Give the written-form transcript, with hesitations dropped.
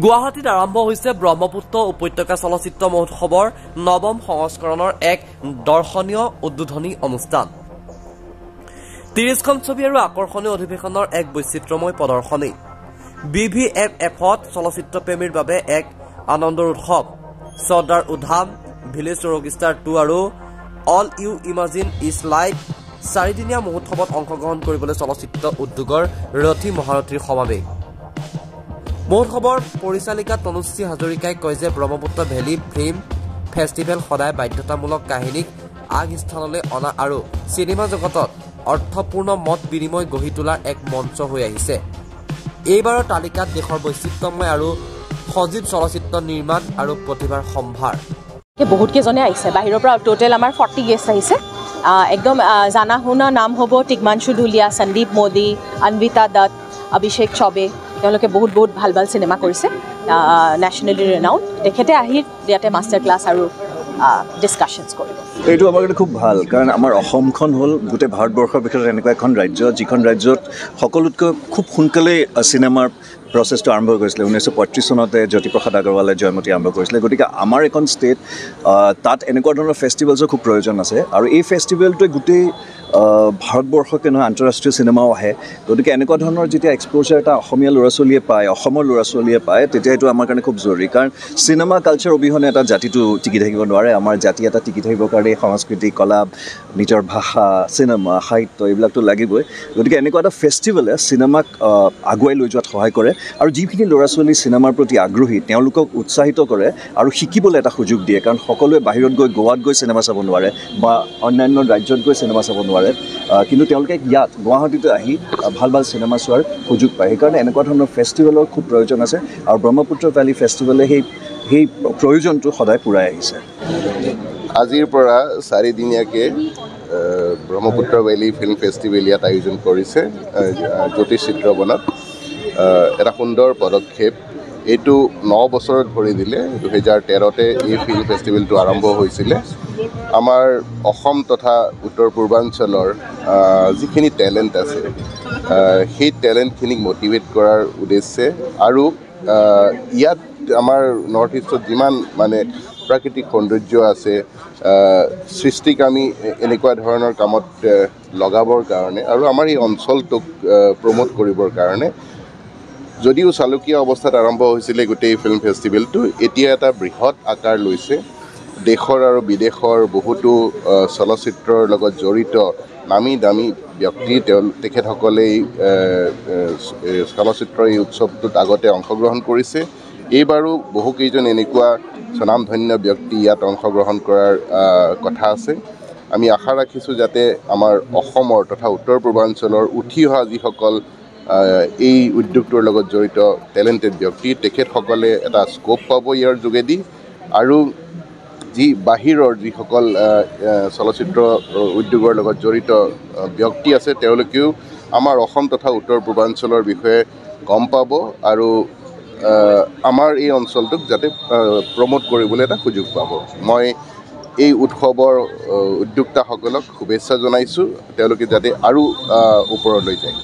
গুৱাহাটীত আৰম্ভ হৈছে ব্ৰহ্মপুত্ৰ উপত্যকা চলচ্চিত্ৰ মহোৎসৱৰ নৱম সংস্কৰণৰ এক দৰ্শনীয় উদ্বোধনী অনুষ্ঠান। ৩০খন ছবি আৰু আকৰ্ষণীয় অধিৱেশনৰ এক বৈচিত্ৰ্যময় প্ৰদৰ্শনী। BVFFত চলচ্চিত্ৰ প্ৰেমীৰ বাবে এক আনন্দৰ উৎসৱ। চৰ্দাৰ উধাম, ভিলেজ ৰকষ্টাৰ 2 আৰু all you imagine is life চাৰিদিনীয়া মহোৎসৱত অংশগ্ৰহণ কৰিবলৈ চলচ্চিত্ৰ উদ্যোগৰ ৰথী মহাৰথীৰ সমাৱেশ। মহোৎসৱৰ পৰিচালিকা তনুশ্ৰী হাজৰিকাই কয় যে ব্ৰহ্মপুত্ৰ ভেলী ফিল্ম ফেষ্টিভেল সদায় বাধ্যতামূলক কাহিনীক আগস্থানলৈ অনা আৰু চিনেমা জগতত অৰ্থপূৰ্ণ মত বিনিময় গঢ়ি তোলাৰ এক মঞ্চ হৈ আহিছে। এইবাৰৰ তালিকাত দেশৰ বৈচিত্ৰ্যময় আৰু সজীৱ চলচ্চিত্ৰ নিৰ্মাণ আৰু প্ৰতিভাৰ সম্ভাৰ। বহুত কেইজনে আহিছে বাহিৰৰ পৰা, টোটেল আমাৰ 40 গেষ্ট আহিছে। একদম জানা শুনা নাম হ'ব টিকমাঞ্চু ধুলীয়া, সন্দীপ মোদী, অন্বিতা দত্ত, অভিষেক চৌবে। তেওঁলোকে বহুত ভাল চিনেমা কৰিছে, নেশ্যনেলি ৰেনাউণ্ড। তেখেতে আহি ইয়াতে মাষ্টাৰ ক্লাছ আৰু ডিছকাশ্যনছ কৰিব। এইটো আমাৰ কাৰণে খুব ভাল, কাৰণ আমাৰ অসমখন হ'ল গোটেই ভাৰতবৰ্ষৰ ভিতৰত এনেকুৱা এখন ৰাজ্য যিখন ৰাজ্যত সকলোতকৈ খুব সোনকালেই চিনেমাৰ প্ৰচেছটো আৰম্ভ কৰিছিলে। 1935 চনতে জ্যোতিপ্ৰসাদ আগৰৱালে জয়মতী আৰম্ভ কৰিছিলে। গতিকে আমাৰ এখন ষ্টেট, তাত এনেকুৱা ধৰণৰ ফেষ্টিভেলছৰ খুব প্ৰয়োজন আছে। আৰু এই ফেষ্টিভেলটোৱে গোটেই ভাৰতবৰ্ষকে নহয় আন্তঃৰাষ্ট্ৰীয় চিনেমাও আহে। গতিকে এনেকুৱা ধৰণৰ যেতিয়া এক্সপ'জাৰ এটা অসমীয়া ল'ৰা ছোৱালীয়ে পায়, অসমৰ ল'ৰা ছোৱালীয়ে পায়, তেতিয়া এইটো আমাৰ কাৰণে খুব জৰুৰী। কাৰণ চিনেমা কালচাৰ অবিহনে এটা জাতিটো টিকি থাকিব নোৱাৰে। আমাৰ জাতি এটা টিকি থাকিবৰ কাৰণে সংস্কৃতি, কলা, নিজৰ ভাষা, চিনেমা, সাহিত্য এইবিলাকতো লাগিবই। গতিকে এনেকুৱা এটা ফেষ্টিভেলে চিনেমাক আগুৱাই লৈ যোৱাত সহায় কৰে আৰু যিখিনি ল'ৰা ছোৱালী চিনেমাৰ প্ৰতি আগ্ৰহী তেওঁলোকক উৎসাহিত কৰে আৰু শিকিবলৈ এটা সুযোগ দিয়ে। কাৰণ সকলোৱে বাহিৰত গৈ গোৱাত গৈ চিনেমা চাব নোৱাৰে বা অন্যান্য ৰাজ্যত গৈ চিনেমা চাব নোৱাৰে, কিন্তু তেওঁলোকে ইয়াত গুৱাহাটীতে আহি ভাল চিনেমা চোৱাৰ সুযোগ পায়। সেইকাৰণে এনেকুৱা ধৰণৰ ফেষ্টিভেলৰ খুব প্ৰয়োজন আছে আৰু ব্ৰহ্মপুত্ৰ ভেলী ফেষ্টিভেলে সেই প্ৰয়োজনটো সদায় পূৰাই আহিছে। আজিৰ পৰা 4 দিনীয়াকৈ ব্ৰহ্মপুত্ৰ ভেলী ফিল্ম ফেষ্টিভেল ইয়াত আয়োজন কৰিছে জ্যোতিষ চিত্ৰবনত। এটা সুন্দৰ পদক্ষেপ। এইটো 9 বছৰ ধৰি দিলে। 2013তে এই ফিল্ম ফেষ্টিভেলটো আৰম্ভ হৈছিলে। আমাৰ অসম তথা উত্তৰ পূৰ্বাঞ্চলৰ যিখিনি টেলেণ্ট আছে সেই টেলেণ্টখিনিক মটিভেট কৰাৰ উদ্দেশ্যে আৰু ইয়াত আমাৰ নৰ্থ ইষ্টত যিমান মানে প্ৰাকৃতিক সৌন্দৰ্য আছে, সৃষ্টিক আমি এনেকুৱা ধৰণৰ কামত লগাবৰ কাৰণে আৰু আমাৰ এই অঞ্চলটোক প্ৰমোট কৰিবৰ কাৰণে, যদিও চালুকীয়া অৱস্থাত আৰম্ভ হৈছিলে গোটেই ফিল্ম ফেষ্টিভেলটো, এতিয়া এটা বৃহৎ আকাৰ লৈছে। দেশৰ আৰু বিদেশৰ বহুতো চলচ্চিত্ৰৰ লগত জড়িত নামী দামী ব্যক্তি তেখেতসকলে চলচ্চিত্ৰৰ এই উৎসৱটোত আগতে অংশগ্ৰহণ কৰিছে। এইবাৰো বহুকেইজন এনেকুৱা স্বনামধন্য ব্যক্তি ইয়াত অংশগ্ৰহণ কৰাৰ কথা আছে। আমি আশা ৰাখিছোঁ যাতে আমাৰ অসমৰ তথা উত্তৰ পূৰ্বাঞ্চলৰ উঠি অহা যিসকল এই উদ্যোগটোৰ লগত জড়িত টেলেণ্টেড ব্যক্তি, তেখেতসকলে এটা স্ক'প পাব ইয়াৰ যোগেদি। আৰু যি বাহিৰৰ যিসকল চলচ্চিত্ৰ উদ্যোগৰ লগত জড়িত ব্যক্তি আছে তেওঁলোকেও আমাৰ অসম তথা উত্তৰ পূৰ্বাঞ্চলৰ বিষয়ে গম পাব আৰু আমাৰ এই অঞ্চলটোক যাতে প্ৰমোট কৰিবলৈ এটা সুযোগ পাব। মই এই উৎসৱৰ উদ্যোক্তাসকলক শুভেচ্ছা জনাইছোঁ, তেওঁলোকে যাতে আৰু ওপৰলৈ যায়।